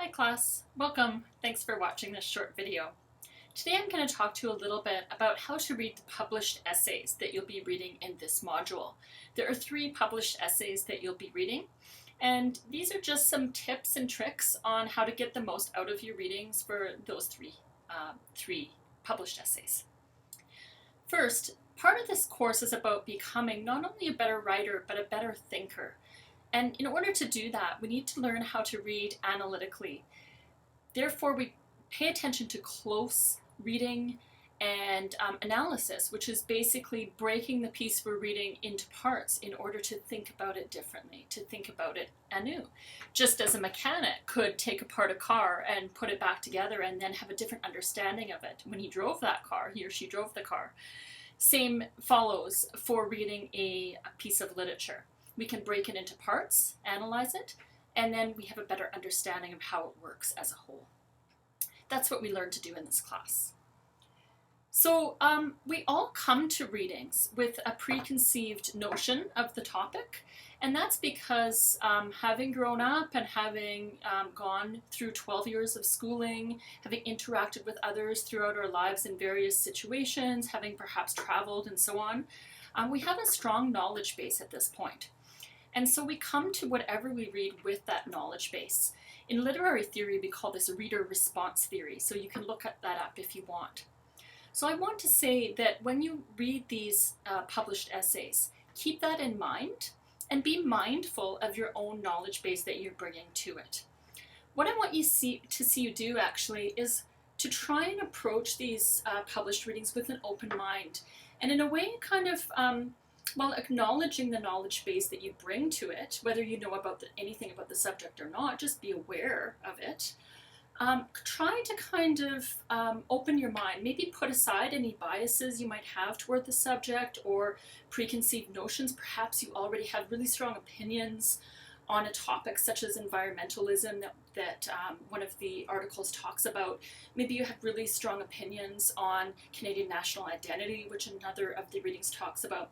Hi class, welcome. Thanks for watching this short video. Today I'm going to talk to you a little bit about how to read the published essays that you'll be reading in this module. There are 3 published essays that you'll be reading, and these are just some tips and tricks on how to get the most out of your readings for those three published essays. First, part of this course is about becoming not only a better writer, but a better thinker. And in order to do that, we need to learn how to read analytically. Therefore, we pay attention to close reading and analysis, which is basically breaking the piece we're reading into parts in order to think about it differently, to think about it anew. Just as a mechanic could take apart a car and put it back together and then have a different understanding of it when he drove that car, he or she drove the car. Same follows for reading a piece of literature. We can break it into parts, analyze it, and then we have a better understanding of how it works as a whole. That's what we learn to do in this class. So we all come to readings with a preconceived notion of the topic, and that's because having grown up and having gone through 12 years of schooling, having interacted with others throughout our lives in various situations, having perhaps traveled and so on, we have a strong knowledge base at this point. And so we come to whatever we read with that knowledge base. In literary theory, we call this reader response theory, so you can look at that up if you want. So I want to say that when you read these published essays, keep that in mind and be mindful of your own knowledge base that you're bringing to it. What I want you to see you do actually is to try and approach these published readings with an open mind, and in a way kind of while acknowledging the knowledge base that you bring to it, whether you know about anything about the subject or not, just be aware of it. Try to kind of open your mind, maybe put aside any biases you might have toward the subject or preconceived notions. Perhaps you already have really strong opinions on a topic such as environmentalism that one of the articles talks about. Maybe you have really strong opinions on Canadian national identity, which another of the readings talks about.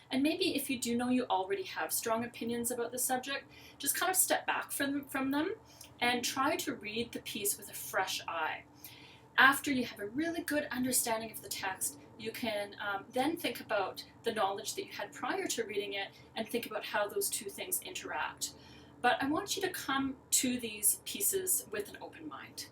And maybe if you do know you already have strong opinions about the subject, just kind of step back from them and try to read the piece with a fresh eye. After you have a really good understanding of the text, you can then think about the knowledge that you had prior to reading it and think about how those two things interact. But I want you to come to these pieces with an open mind.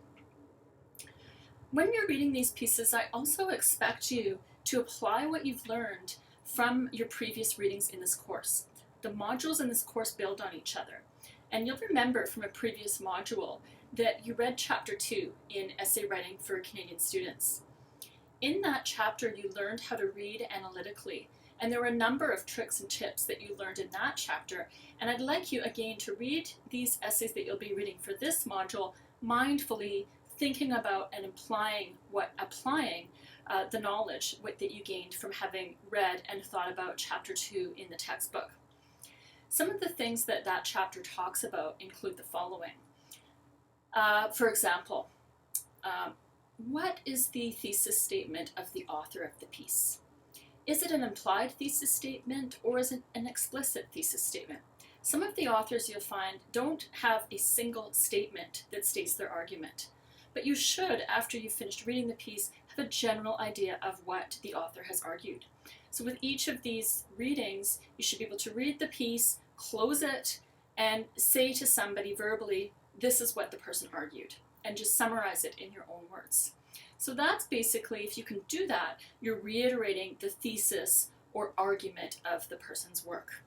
When you're reading these pieces, I also expect you to apply what you've learned from your previous readings in this course. The modules in this course build on each other. And you'll remember from a previous module that you read chapter 2 in essay writing for Canadian students. In that chapter, you learned how to read analytically, and there were a number of tricks and tips that you learned in that chapter. And I'd like you again to read these essays that you'll be reading for this module mindfully, thinking about and applying the knowledge that you gained from having read and thought about chapter 2 in the textbook. Some of the things that that chapter talks about include the following. For example, what is the thesis statement of the author of the piece? Is it an implied thesis statement or is it an explicit thesis statement? Some of the authors you'll find don't have a single statement that states their argument, but you should, after you've finished reading the piece, have a general idea of what the author has argued. So with each of these readings, you should be able to read the piece, close it, and say to somebody verbally, this is what the person argued, and just summarize it in your own words. So that's basically, if you can do that, you're reiterating the thesis or argument of the person's work.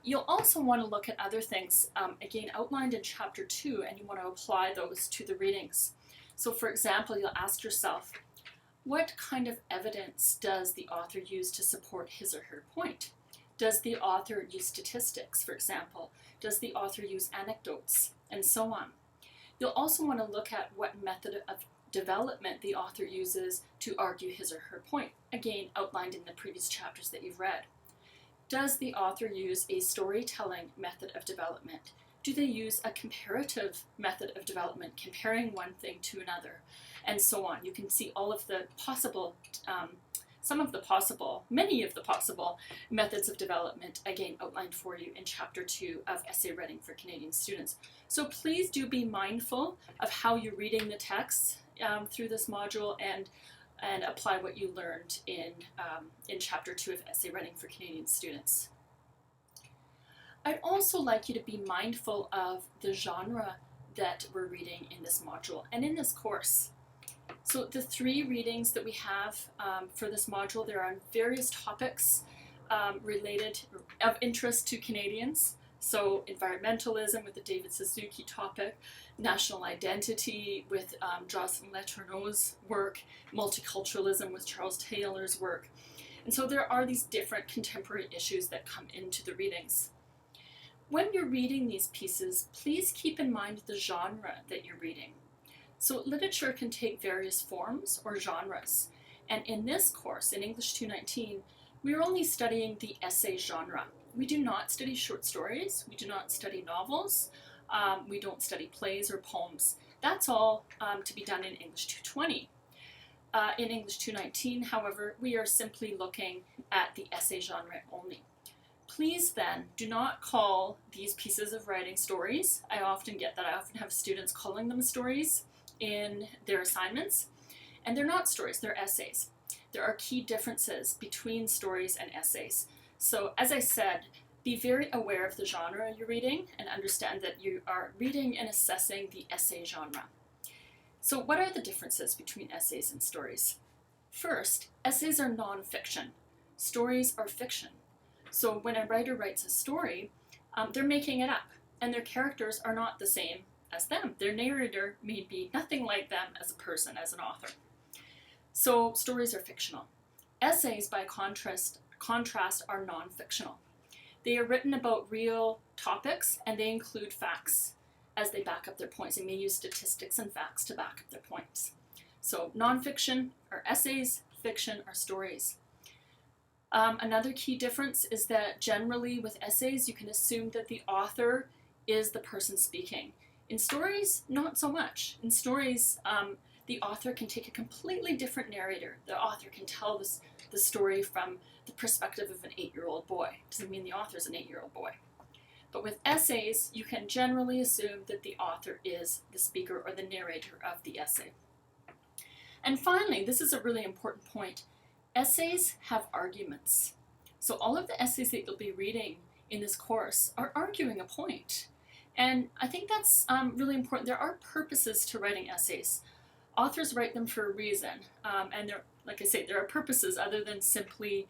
You'll also want to look at other things, again, outlined in chapter 2, and you want to apply those to the readings. So for example, you'll ask yourself, what kind of evidence does the author use to support his or her point? Does the author use statistics, for example? Does the author use anecdotes? And so on. You'll also want to look at what method of development the author uses to argue his or her point, again, outlined in the previous chapters that you've read. Does the author use a storytelling method of development? Do they use a comparative method of development, comparing one thing to another, and so on? You can see all of the possible some of the possible, many of the possible methods of development, again, outlined for you in Chapter 2 of Essay Writing for Canadian Students. So please do be mindful of how you're reading the text through this module, and apply what you learned in Chapter 2 of Essay Writing for Canadian Students. I'd also like you to be mindful of the genre that we're reading in this module and in this course. So the 3 readings that we have for this module, they're on various topics related of interest to Canadians. So environmentalism with the David Suzuki topic, national identity with Jocelyn Letourneau's work, multiculturalism with Charles Taylor's work. And so there are these different contemporary issues that come into the readings. When you're reading these pieces, please keep in mind the genre that you're reading. So literature can take various forms or genres. And in this course, in English 219, we're only studying the essay genre. We do not study short stories, we do not study novels, we don't study plays or poems. That's all to be done in English 220. In English 219, however, we are simply looking at the essay genre only. Please then do not call these pieces of writing stories. I often have students calling them stories in their assignments, and they're not stories, they're essays. There are key differences between stories and essays. So as I said, be very aware of the genre you're reading and understand that you are reading and assessing the essay genre. So what are the differences between essays and stories? First, essays are non-fiction. Stories are fiction. So when a writer writes a story, they're making it up, and their characters are not the same as them. Their narrator may be nothing like them as a person, as an author. So stories are fictional. Essays, by contrast, are non-fictional. They are written about real topics, and they include facts as they back up their points. They may use statistics and facts to back up their points. So non-fiction are essays, fiction are stories. Another key difference is that generally with essays, you can assume that the author is the person speaking. In stories, not so much. In stories, the author can take a completely different narrator. The author can tell the story from the perspective of an 8-year-old boy. Doesn't mean the author's an 8-year-old boy. But with essays, you can generally assume that the author is the speaker or the narrator of the essay. And finally, this is a really important point. Essays have arguments. So all of the essays that you'll be reading in this course are arguing a point. And I think that's really important. There are purposes to writing essays. Authors write them for a reason. And like I say, there are purposes other than simply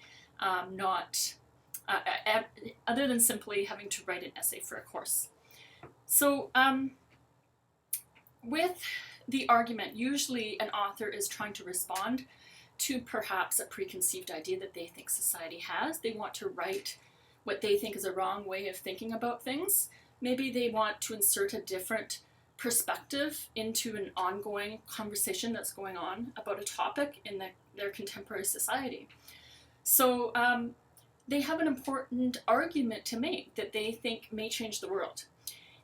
other than simply having to write an essay for a course. So with the argument, usually an author is trying to respond to perhaps a preconceived idea that they think society has. They want to write what they think is a wrong way of thinking about things. Maybe they want to insert a different perspective into an ongoing conversation that's going on about a topic in their contemporary society. So they have an important argument to make that they think may change the world.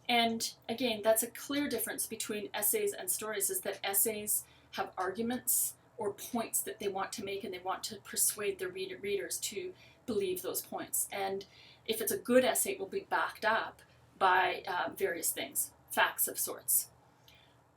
And again, that's a clear difference between essays and stories, is that essays have arguments or points that they want to make, and they want to persuade their readers to believe those points. And if it's a good essay, it will be backed up by various things, facts of sorts.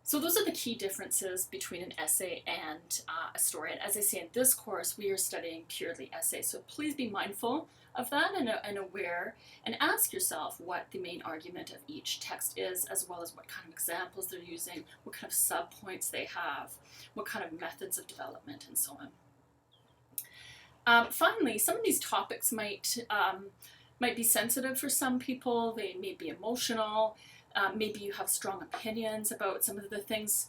So those are the key differences between an essay and a story. And as I say, in this course, we are studying purely essays. So please be mindful of that and aware, and ask yourself what the main argument of each text is, as well as what kind of examples they're using, what kind of subpoints they have, what kind of methods of development, and so on. Finally, some of these topics might be sensitive for some people. They may be emotional. Maybe you have strong opinions about some of the things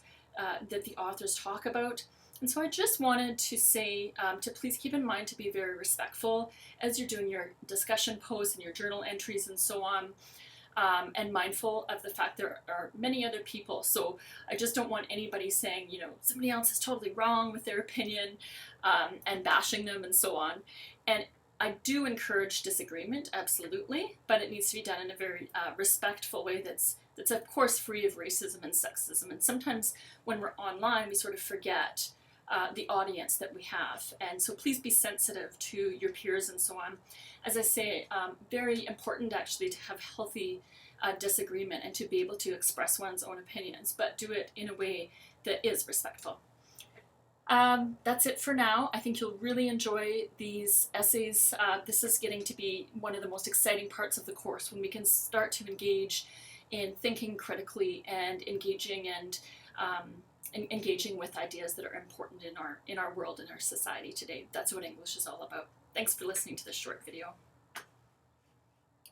that the authors talk about. And so I just wanted to say to please keep in mind to be very respectful as you're doing your discussion posts and your journal entries and so on, and mindful of the fact there are many other people. So I just don't want anybody saying, somebody else is totally wrong with their opinion, and bashing them and so on. And I do encourage disagreement, absolutely, but it needs to be done in a very respectful way that's of course free of racism and sexism. And sometimes when we're online, we sort of forget the audience that we have. And so please be sensitive to your peers and so on. As I say, very important actually to have healthy disagreement and to be able to express one's own opinions, but do it in a way that is respectful. That's it for now. I think you'll really enjoy these essays. This is getting to be one of the most exciting parts of the course, when we can start to engage in thinking critically and engaging with ideas that are important in our world and our society today. That's what English is all about. Thanks for listening to this short video.